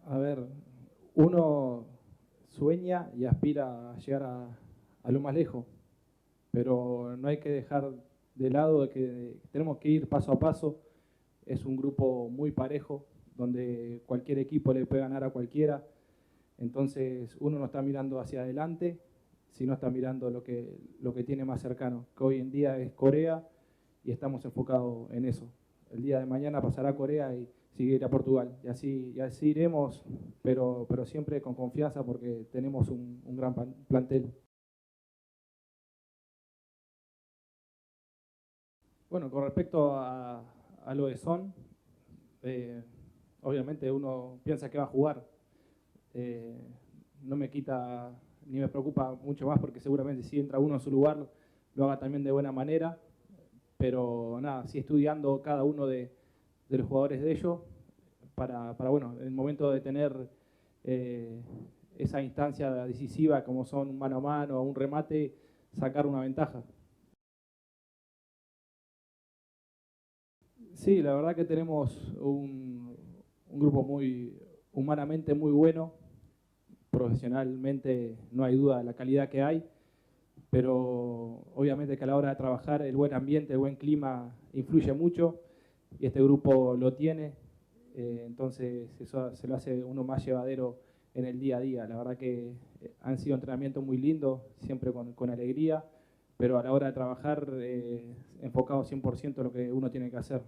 A ver, uno sueña y aspira a llegar a lo más lejos, pero no hay que dejar de lado de que tenemos que ir paso a paso. Es un grupo muy parejo, donde cualquier equipo le puede ganar a cualquiera. Entonces uno no está mirando hacia adelante, sino está mirando lo que tiene más cercano, que hoy en día es Corea, y estamos enfocados en eso. El día de mañana pasará Corea y seguirá Portugal, y así iremos, pero siempre con confianza porque tenemos un gran plantel. Bueno, con respecto a lo de Son, eh, obviamente uno piensa que va a jugar. Eh, no me quita ni me preocupa mucho más porque seguramente si entra uno en su lugar lo haga también de buena manera, pero nada, sí estudiando cada uno de los jugadores de ellos para bueno, en el momento de tener eh, esa instancia decisiva como son un mano a mano o un remate, sacar una ventaja. Sí, la verdad que tenemos un grupo muy humanamente muy bueno, profesionalmente no hay duda de la calidad que hay, pero obviamente que a la hora de trabajar el buen ambiente, el buen clima influye mucho y este grupo lo tiene, entonces eso se lo hace uno más llevadero en el día a día. La verdad que han sido entrenamientos muy lindos, siempre con alegría, pero a la hora de trabajar enfocado 100% en lo que uno tiene que hacer.